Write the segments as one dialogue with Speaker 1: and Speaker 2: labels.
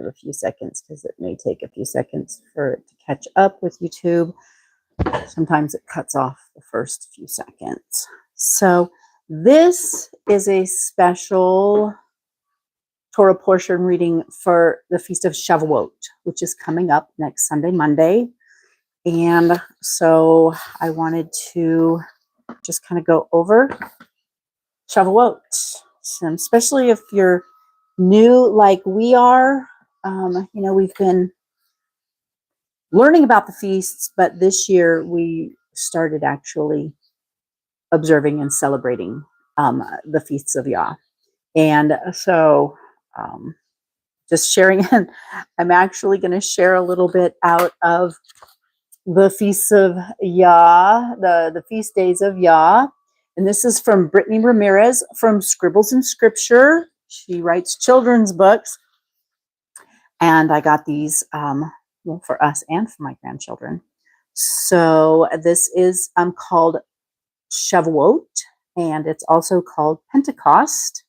Speaker 1: a few seconds because it may take a few seconds for it to catch up with YouTube. Sometimes it cuts off the first few seconds. So this is a special Torah portion reading for the Feast of Shavuot, which is coming up next Sunday, Monday. And so I wanted to just kind of go over Shavuot, especially if you're new like we are. We've been learning about the feasts, but this year we started actually observing and celebrating the feasts of Yah. And so just sharing, and I'm actually going to share a little bit out of the feasts of Yah, the feast days of Yah. And this is from Brittany Ramirez from Scribbles in Scripture. She writes children's books. And I got these for us and for my grandchildren. So this is called Shavuot, and it's also called Pentecost,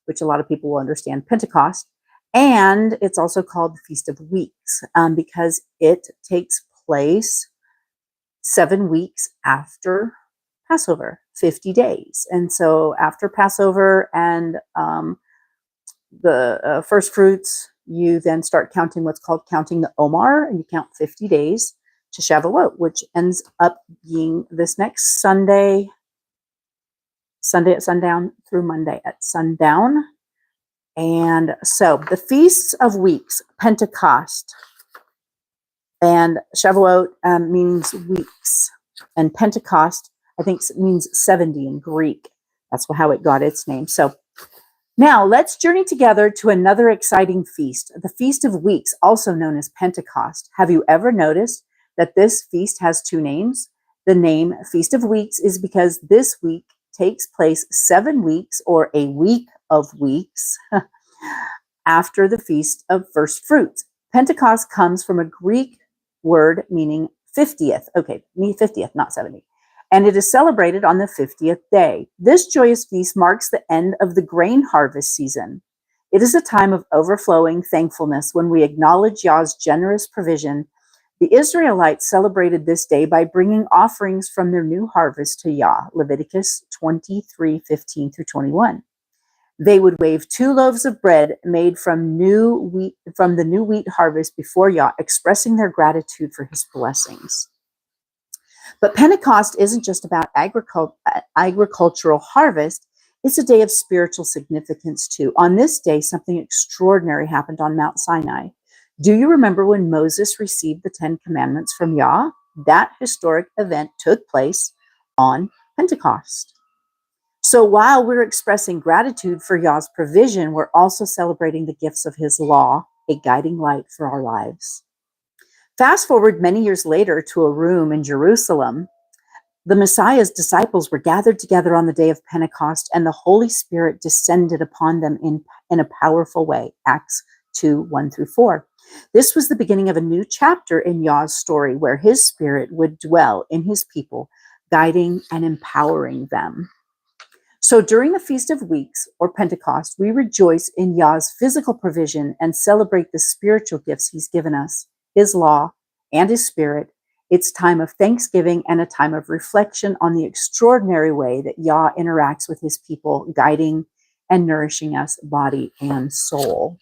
Speaker 1: which a lot of people will understand Pentecost. And it's also called the Feast of Weeks because it takes place 7 weeks after Passover, 50 days. And so after Passover and the first fruits, you then start counting what's called counting the Omar, and you count 50 days to Shavuot, which ends up being this next Sunday at sundown through Monday at sundown. And so the Feasts of Weeks, Pentecost, and Shavuot means weeks, and Pentecost, I think, means 70 in Greek. That's how it got its name. So now let's journey together to another exciting feast, the Feast of Weeks, also known as Pentecost. Have you ever noticed that this feast has 2 names? The name Feast of Weeks is because this week takes place 7 weeks, or a week of weeks, after the Feast of First Fruits. Pentecost comes from a Greek word meaning 50th. Okay, 50th, not 70. And it is celebrated on the 50th day. This joyous feast marks the end of the grain harvest season. It is a time of overflowing thankfulness when we acknowledge Yah's generous provision. The Israelites celebrated this day by bringing offerings from their new harvest to Yah, Leviticus 23:15 through 21. They would wave 2 loaves of bread made from the new wheat harvest before Yah, expressing their gratitude for his blessings. But Pentecost isn't just about agricultural harvest. It's a day of spiritual significance too. On this day, something extraordinary happened on Mount Sinai. Do you remember when Moses received the 10 commandments from Yah? That historic event took place on Pentecost. So while we're expressing gratitude for Yah's provision, we're also celebrating the gifts of his law, a guiding light for our lives. Fast forward many years later to a room in Jerusalem. The Messiah's disciples were gathered together on the day of Pentecost, and the Holy Spirit descended upon them in a powerful way. Acts 2:1 through 4. This was the beginning of a new chapter in Yah's story where his Spirit would dwell in his people, guiding and empowering them. So during the Feast of Weeks, or Pentecost, we rejoice in Yah's physical provision and celebrate the spiritual gifts he's given us, his law and his Spirit. It's time of thanksgiving and a time of reflection on the extraordinary way that Yah interacts with his people, guiding and nourishing us body and soul.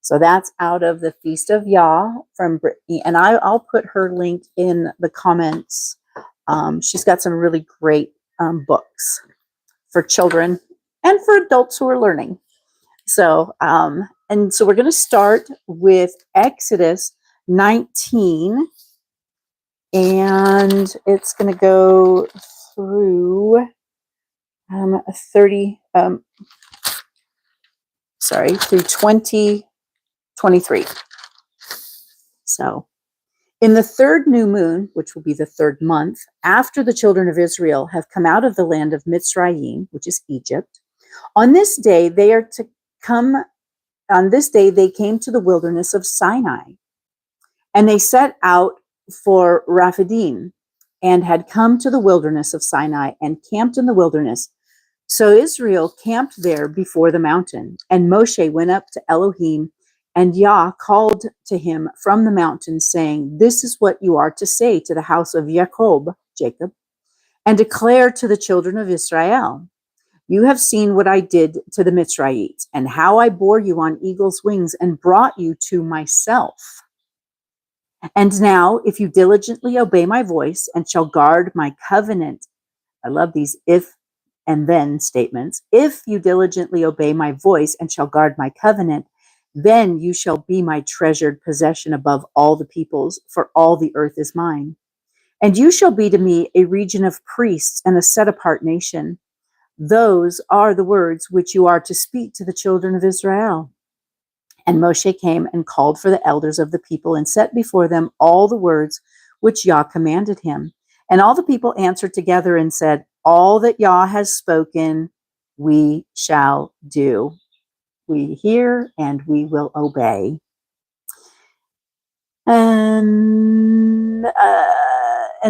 Speaker 1: So that's out of the Feast of Yah from Brittany, and I'll put her link in the comments. She's got some really great books for children and for adults who are learning. So, so we're going to start with Exodus 19, and it's going to go through 2023. So, in the 3rd new moon, which will be the 3rd month, after the children of Israel have come out of the land of Mitzrayim, which is Egypt, on this day they came to the wilderness of Sinai, and they set out for Rephidim, and had come to the wilderness of Sinai and camped in the wilderness. So Israel camped there before the mountain, and Moshe went up to Elohim And Yah called to him from the mountain, saying, "This is what you are to say to the house of Jacob, and declare to the children of Israel. You have seen what I did to the Mitzrayites, and how I bore you on eagle's wings and brought you to myself. And now, if you diligently obey my voice and shall guard my covenant," I love these if and then statements. "If you diligently obey my voice and shall guard my covenant, then you shall be my treasured possession above all the peoples, for all the earth is mine. And you shall be to me a region of priests and a set apart nation. Those are the words which you are to speak to the children of Israel." And Moshe came and called for the elders of the people and set before them all the words which Yah commanded him. And all the people answered together and said, "All that Yah has spoken, we shall do." We hear and we will obey. And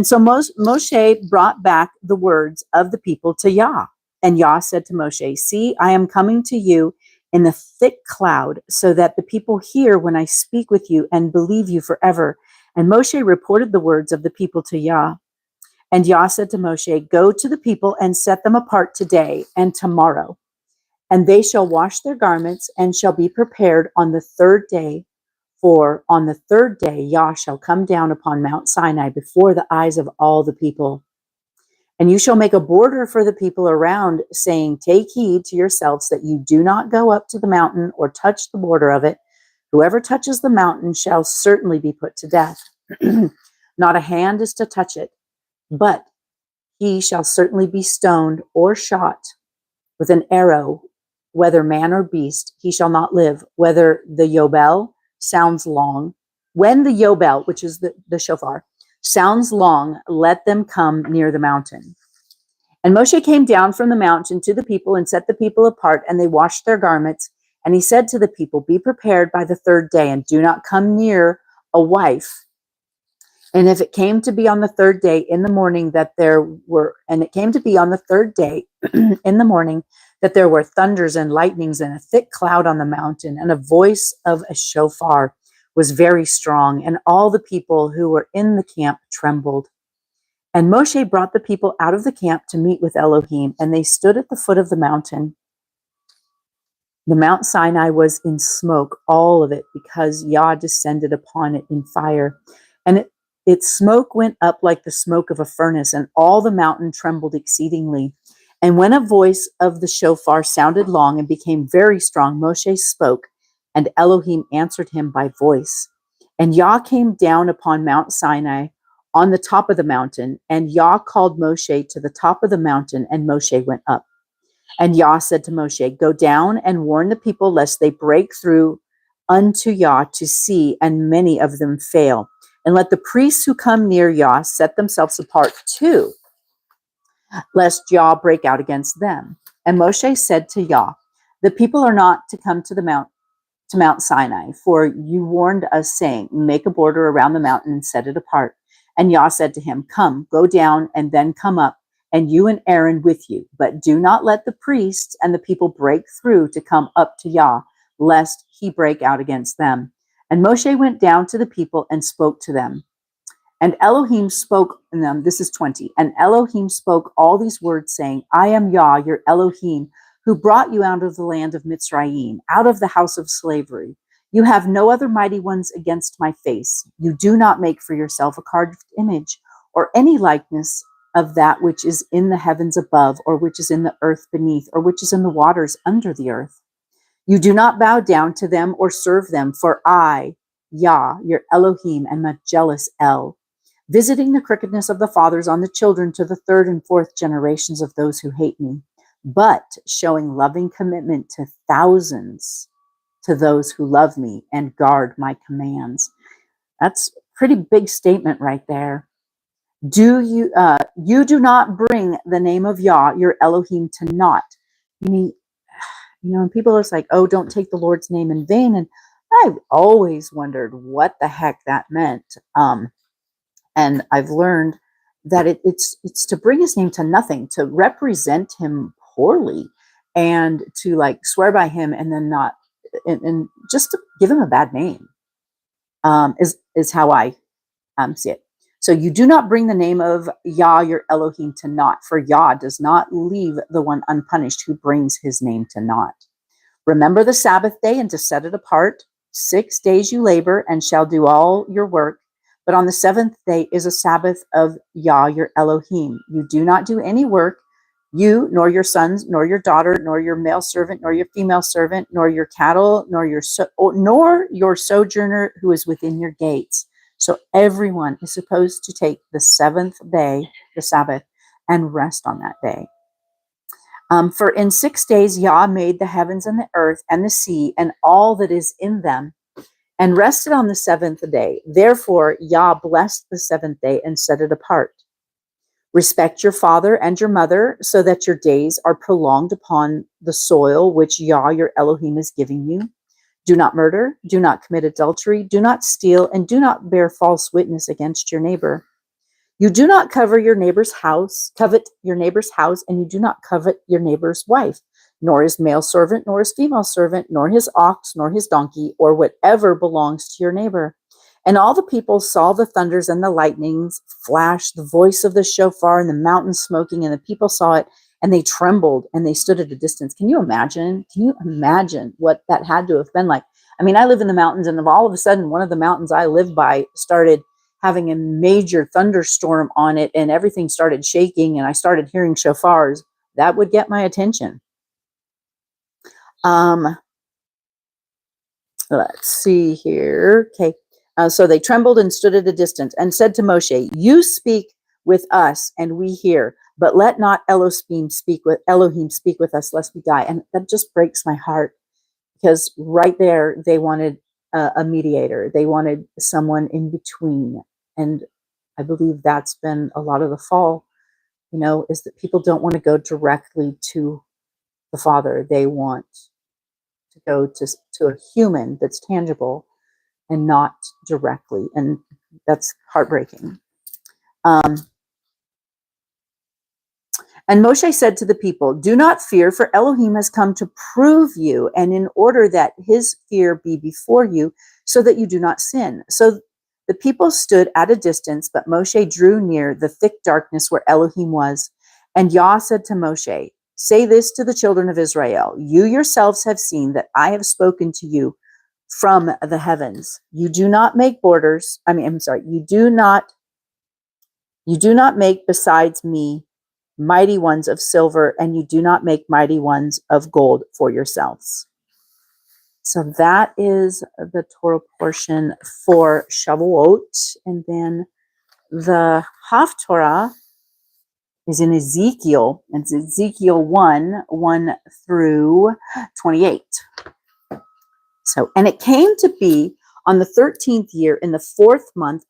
Speaker 1: so Moshe brought back the words of the people to Yah. And Yah said to Moshe, "See, I am coming to you in the thick cloud, so that the people hear when I speak with you and believe you forever." And Moshe reported the words of the people to Yah. And Yah said to Moshe, "Go to the people and set them apart today and tomorrow. And they shall wash their garments and shall be prepared on the third day. For on the third day Yah shall come down upon Mount Sinai before the eyes of all the people. And you shall make a border for the people around, saying, Take heed to yourselves that you do not go up to the mountain or touch the border of it. Whoever touches the mountain shall certainly be put to death. Not a hand is to touch it, but he shall certainly be stoned or shot with an arrow, whether man or beast. He shall not live. Whether the Yobel sounds long, when the Yobel, which is the shofar, sounds long, let them come near the mountain." And Moshe came down from the mountain to the people and set the people apart, and they washed their garments. And he said to the people, "Be prepared by the third day, and do not come near a wife." And if it came to be on the third day in the morning that there were, and it came to be on the third day in the morning that there were thunders and lightnings and a thick cloud on the mountain, and a voice of a shofar was very strong, and all the people who were in the camp trembled. And Moshe brought the people out of the camp to meet with Elohim, and they stood at the foot of the mountain. The Mount Sinai was in smoke, all of it, because Yah descended upon it in fire. And its smoke went up like the smoke of a furnace, and all the mountain trembled exceedingly. And when a voice of the shofar sounded long and became very strong, Moshe spoke, and Elohim answered him by voice. And Yah came down upon Mount Sinai on the top of the mountain, and Yah called Moshe to the top of the mountain, and Moshe went up. And Yah said to Moshe, "Go down and warn the people, lest they break through unto Yah to see, and many of them fail. And let the priests who come near Yah set themselves apart too, lest Yah break out against them." And Moshe said to Yah, "The people are not to come to Mount Sinai, for you warned us, saying, Make a border around the mountain and set it apart." And Yah said to him, "Come, go down, and then come up, and you and Aaron with you. But do not let the priests and the people break through to come up to Yah, lest he break out against them." And Moshe went down to the people and spoke to them. And Elohim spoke in them, this is 20, and Elohim spoke all these words, saying, "I am Yah, your Elohim, who brought you out of the land of Mitzrayim, out of the house of slavery. You have no other mighty ones against my face. You do not make for yourself a carved image, or any likeness of that which is in the heavens above, or which is in the earth beneath, or which is in the waters under the earth. You do not bow down to them or serve them, for I, Yah, your Elohim, am a jealous El, visiting the crookedness of the fathers on the children to the third and fourth generations of those who hate me, but showing loving commitment to thousands, to those who love me and guard my commands." That's a pretty big statement right there. You do not bring the name of Yah, your Elohim, to naught. Meaning, and people are like, "Oh, don't take the Lord's name in vain." And I've always wondered what the heck that meant. And I've learned that it's to bring his name to nothing, to represent him poorly, and to like swear by him and then not, and just to give him a bad name, is how I see it. So you do not bring the name of Yah, your Elohim, to naught, for Yah does not leave the one unpunished who brings his name to naught. Remember the Sabbath day and to set it apart. 6 days you labor and shall do all your work. But on the 7th day is a Sabbath of Yah, your Elohim. You do not do any work, you, nor your sons, nor your daughter, nor your male servant, nor your female servant, nor your cattle, nor your sojourner who is within your gates. So everyone is supposed to take the 7th day, the Sabbath, and rest on that day. For in 6 days Yah made the heavens and the earth and the sea and all that is in them, and rested on the 7th day. Therefore Yah blessed the 7th day and set it apart. Respect your father and your mother, so that your days are prolonged upon the soil which Yah your Elohim is giving you. Do not murder, do not commit adultery, do not steal, and do not bear false witness against your neighbor. You do not covet your neighbor's house, and you do not covet your neighbor's wife, nor his male servant, nor his female servant, nor his ox, nor his donkey, or whatever belongs to your neighbor. And all the people saw the thunders and the lightnings flash, the voice of the shofar and the mountain smoking, and the people saw it, and they trembled, and they stood at a distance. Can you imagine? Can you imagine what that had to have been like? I mean, I live in the mountains, and all of a sudden, one of the mountains I live by started having a major thunderstorm on it, and everything started shaking, and I started hearing shofars. That would get my attention. Let's see here. Okay. So they trembled and stood at a distance and said to Moshe, you speak with us and we hear, but let not Elohim speak with us lest we die. And that just breaks my heart, because right there they wanted a mediator. They wanted someone in between. And I believe that's been a lot of the fall, is that people don't want to go directly to the Father. They want to go to a human that's tangible and not directly. And that's heartbreaking. And Moshe said to the people, do not fear, for Elohim has come to prove you, and in order that his fear be before you, so that you do not sin. So the people stood at a distance, but Moshe drew near the thick darkness where Elohim was. And Yah said to Moshe, say this to the children of Israel, you yourselves have seen that I have spoken to you from the heavens. You do not make you do not make besides me mighty ones of silver, and you do not make mighty ones of gold for yourselves. So that is the Torah portion for Shavuot. And then the Haftorah is in Ezekiel. It's Ezekiel 1 through 28. So, and it came to be on the 13th year in the 4th month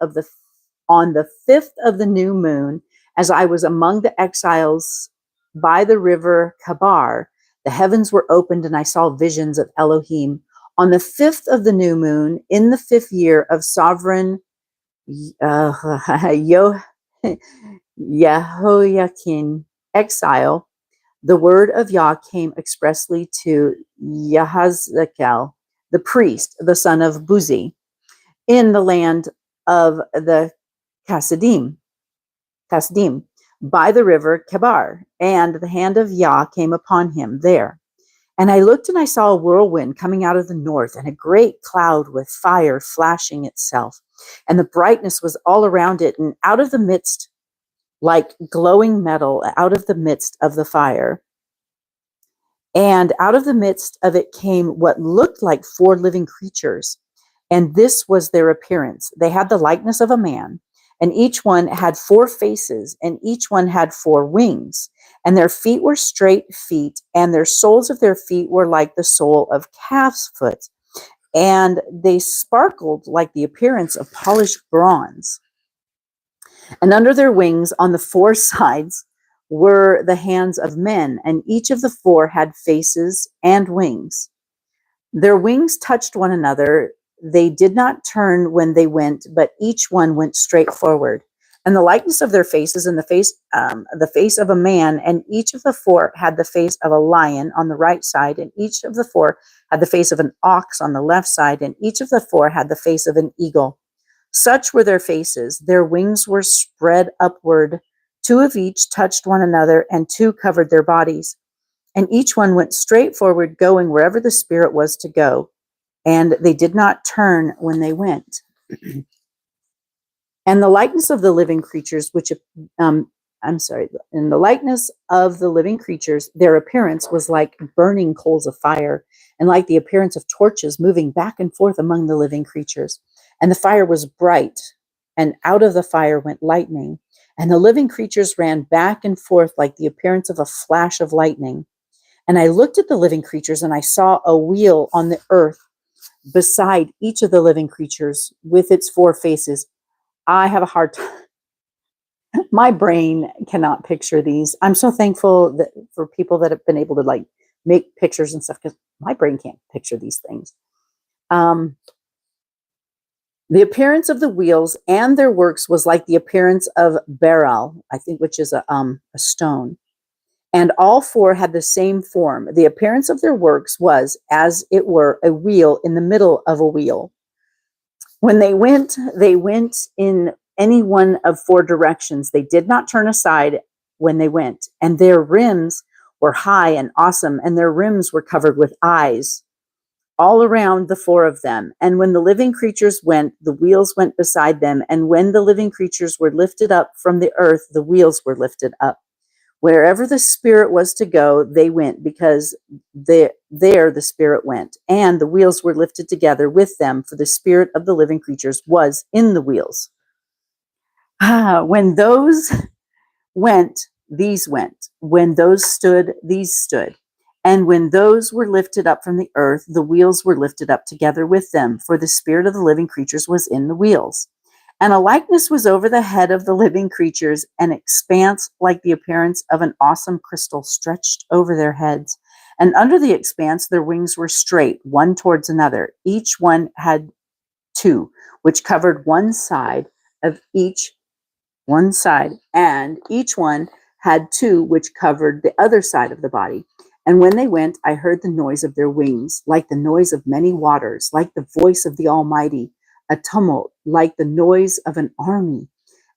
Speaker 1: on the 5th of the new moon, as I was among the exiles by the river Kabar, the heavens were opened and I saw visions of Elohim. On the 5th of the new moon, in the 5th year of sovereign Yehoiakim exile, the word of Yah came expressly to Yahazkel, the priest, the son of Buzi, in the land of the Chassidim, by the river Kebar, and the hand of Yah came upon him there. And I looked and I saw a whirlwind coming out of the north, and a great cloud with fire flashing itself. And the brightness was all around it, and out of the midst, like glowing metal, out of the midst of the fire. And out of the midst of it came what looked like 4 living creatures. And this was their appearance. They had the likeness of a man, and each one had 4 faces, and each one had 4 wings. And their feet were straight feet, and their soles of their feet were like the sole of calf's foot. And they sparkled like the appearance of polished bronze. And under their wings on the 4 sides were the hands of men, and each of the 4 had faces and wings. Their wings touched one another. They did not turn when they went, but each one went straight forward. and the likeness of their faces, and the face of a man, and each of the four had the face of a lion on the right side, and each of the four had the face of an ox on the left side, and each of the four had the face of an eagle. Such were their faces. Their wings were spread upward. Two of each touched one another, and two covered their bodies. And each one went straight forward, going wherever the Spirit was to go. And they did not turn when they went. And the likeness of the living creatures, in the likeness of the living creatures, their appearance was like burning coals of fire, and like the appearance of torches moving back and forth among the living creatures. And the fire was bright, and out of the fire went lightning, and the living creatures ran back and forth like the appearance of a flash of lightning. And I looked at the living creatures, and I saw a wheel on the earth beside each of the living creatures with its four faces. I have a hard time. My brain cannot picture these. I'm so thankful for people that have been able to like make pictures and stuff, because my brain can't picture these things. The appearance of the wheels and their works was like the appearance of beryl, I think, which is a stone. And all four had the same form. The appearance of their works was, as it were, a wheel in the middle of a wheel. When they went in any one of four directions. They did not turn aside when they went. And their rims were high and awesome, and their rims were covered with eyes all around the four of them. And when the living creatures went, the wheels went beside them. And when the living creatures were lifted up from the earth, the wheels were lifted up. Wherever the Spirit was to go, they went, because there the Spirit went. And the wheels were lifted together with them, for the Spirit of the living creatures was in the wheels. When those went, these went. When those stood, these stood. And when those were lifted up from the earth, the wheels were lifted up together with them, for the Spirit of the living creatures was in the wheels. And a likeness was over the head of the living creatures, an expanse like the appearance of an awesome crystal stretched over their heads. And under the expanse, their wings were straight, one towards another. Each one had two, which covered one side, and each one had two, which covered the other side of the body. And when they went, I heard the noise of their wings, like the noise of many waters, like the voice of the Almighty, a tumult, like the noise of an army.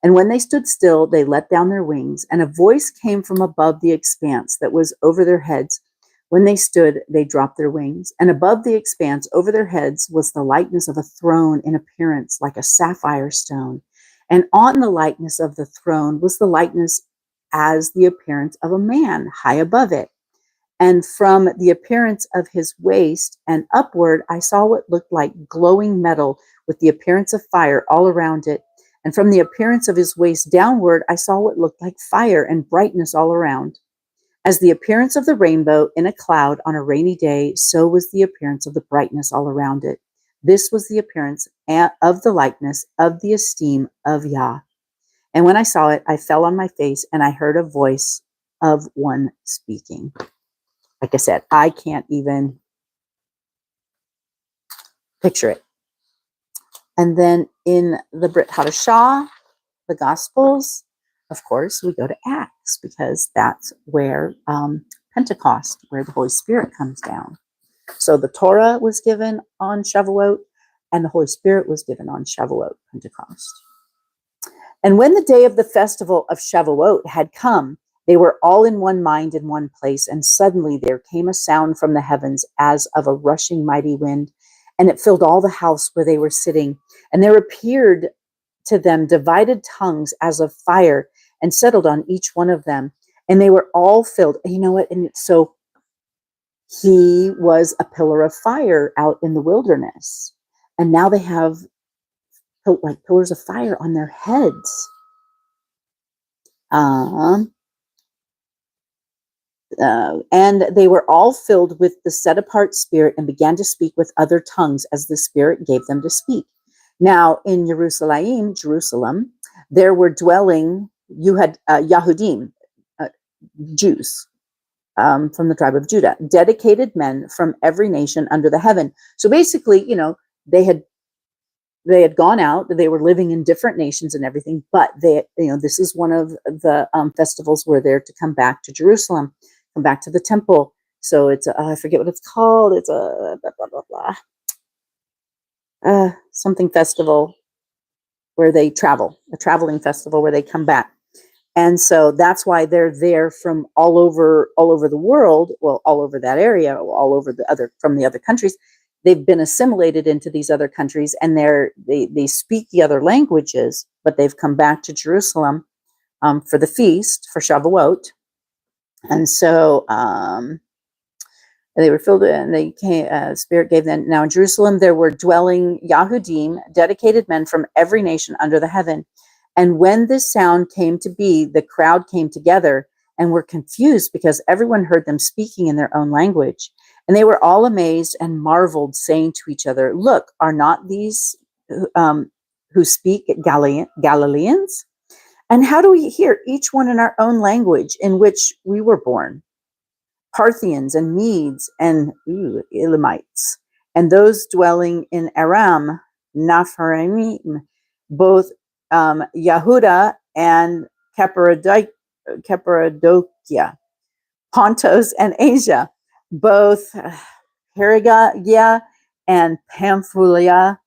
Speaker 1: And when they stood still, they let down their wings, and a voice came from above the expanse that was over their heads. When they stood, they dropped their wings, and above the expanse over their heads was the likeness of a throne in appearance like a sapphire stone. And on the likeness of the throne was the likeness as the appearance of a man high above it. And from the appearance of his waist and upward, I saw what looked like glowing metal with the appearance of fire all around it. And from the appearance of his waist downward, I saw what looked like fire and brightness all around. As the appearance of the rainbow in a cloud on a rainy day, so was the appearance of the brightness all around it. This was the appearance of the likeness of the esteem of Yah. And when I saw it, I fell on my face, and I heard a voice of one speaking. Like I said, I can't even picture it. And then in the Brit Hadashah, the Gospels, of course, we go to Acts, because that's where Pentecost, where the Holy Spirit comes down. So the Torah was given on Shavuot, and the Holy Spirit was given on Shavuot, Pentecost. And when the day of the festival of Shavuot had come, they were all in one mind in one place, and suddenly there came a sound from the heavens as of a rushing mighty wind, and it filled all the house where they were sitting. And there appeared to them divided tongues as of fire, and settled on each one of them. And they were all filled. And you know what? And so he was a pillar of fire out in the wilderness. And now they have like pillars of fire on their heads. And they were all filled with the set apart Spirit, and began to speak with other tongues as the Spirit gave them to speak. Now in Jerusalem, there were dwelling, you had Yahudim, Jews from the tribe of Judah, dedicated men from every nation under the heaven. So basically, they had they had gone out. They were living in different nations and everything, but this is one of the festivals where they're to come back to Jerusalem, come back to the temple. So it's I forget what it's called. It's a blah, blah, blah, blah. Something festival where they travel, a traveling festival where they come back. And so that's why they're there from all over the world. Well, all over that area, all over from the other countries. They've been assimilated into these other countries, and they speak the other languages, but they've come back to Jerusalem for the feast, for Shavuot. And so they were filled, and they came. Spirit gave them. Now in Jerusalem there were dwelling Yahudim, dedicated men from every nation under the heaven. And when this sound came to be, the crowd came together and were confused because everyone heard them speaking in their own language. And they were all amazed and marveled, saying to each other, "Look, are not these who speak Galileans? And how do we hear each one in our own language in which we were born? Parthians and Medes and Elamites, and those dwelling in Aram, Napharaim, both Yehuda and Cappadocia, Pontus and Asia, both Phrygia and Pamphylia,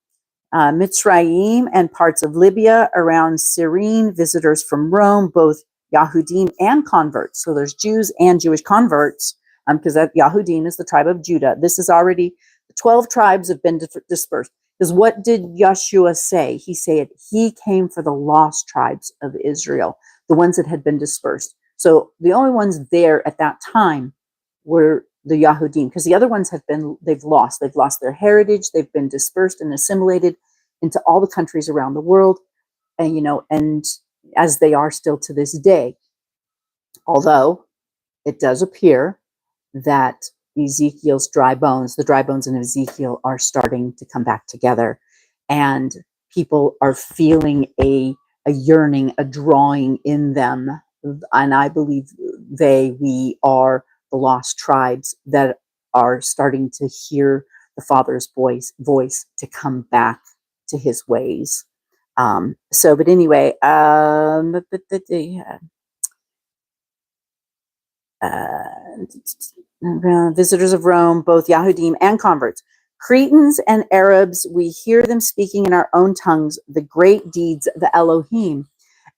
Speaker 1: Mitzrayim and parts of Libya around Cyrene, visitors from Rome, both Yahudim and converts." So there's Jews and Jewish converts, because Yahudim is the tribe of Judah. This is already, the 12 tribes have been dispersed. Because what did Yeshua say? He said he came for the lost tribes of Israel, the ones that had been dispersed. So the only ones there at that time were the Yahudim, because the other ones they've lost their heritage. They've been dispersed and assimilated into all the countries around the world, and as they are still to this day. Although it does appear that Ezekiel's the dry bones in Ezekiel are starting to come back together, and people are feeling a yearning, a drawing in them. And I believe we are the lost tribes that are starting to hear the Father's voice to come back to his ways. But anyway, visitors of Rome, both Yahudim and converts, Cretans and Arabs, we hear them speaking in our own tongues the great deeds of the Elohim.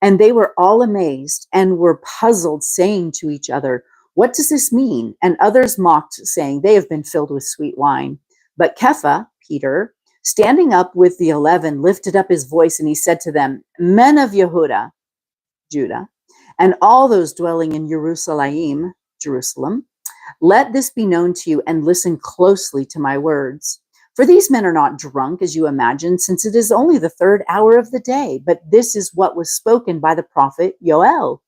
Speaker 1: And they were all amazed and were puzzled, saying to each other, "What does this mean?" And others mocked, saying, "They have been filled with sweet wine." But Kepha, Peter, standing up with the 11, lifted up his voice, and he said to them, "Men of Yehuda, Judah, and all those dwelling in Jerusalem, let this be known to you, and listen closely to my words. For these men are not drunk, as you imagine, since it is only the 3rd hour of the day. But this is what was spoken by the prophet Joel.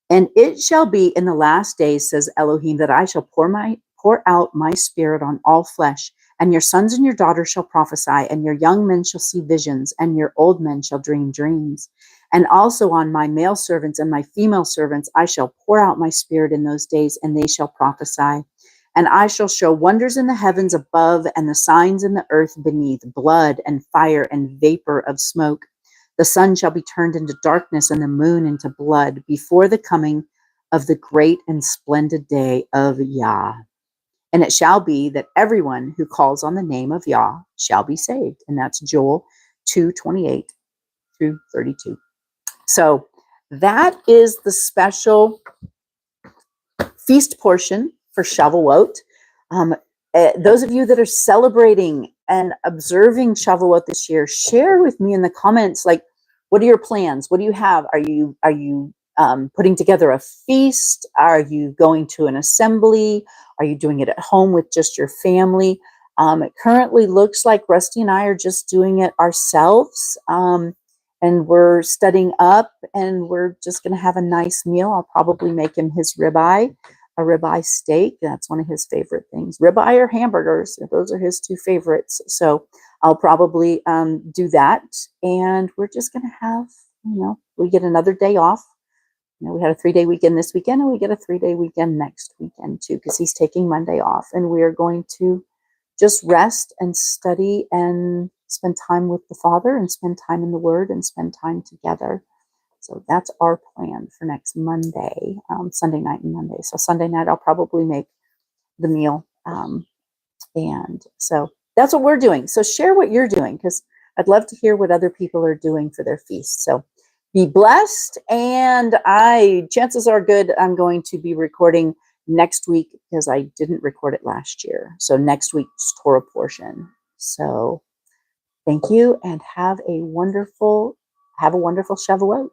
Speaker 1: And it shall be in the last days, says Elohim, that I shall pour out my spirit on all flesh, and your sons and your daughters shall prophesy, and your young men shall see visions, and your old men shall dream dreams. And also on my male servants and my female servants I shall pour out my spirit in those days, and they shall prophesy. And I shall show wonders in the heavens above, and the signs in the earth beneath, blood and fire and vapor of smoke. The sun shall be turned into darkness, and the moon into blood, before the coming of the great and splendid day of Yah. And it shall be that everyone who calls on the name of Yah shall be saved. And that's Joel 2:28 through 32. So that is the special feast portion for Shavuot. Those of you that are celebrating and observing Shavuot this year, share with me in the comments, like, what are your plans? What do you have? Are you putting together a feast? Are you going to an assembly? Are you doing it at home with just your family? It currently looks like Rusty and I are just doing it ourselves. And we're studying up, and we're just going to have a nice meal. I'll probably make him his ribeye, a ribeye steak. That's one of his favorite things. Ribeye or hamburgers, those are his 2 favorites. So I'll probably do that. And we're just going to have, we get another day off. We had a 3-day weekend this weekend, and we get a 3-day weekend next weekend too, because he's taking Monday off. And we are going to just rest and study and spend time with the Father and spend time in the Word and spend time together. So that's our plan for next Monday, Sunday night and Monday. So Sunday night, I'll probably make the meal. And so that's what we're doing. So share what you're doing, because I'd love to hear what other people are doing for their feast. So be blessed. And chances are good, I'm going to be recording next week because I didn't record it last year. So next week's Torah portion. So thank you and have a wonderful Shavuot.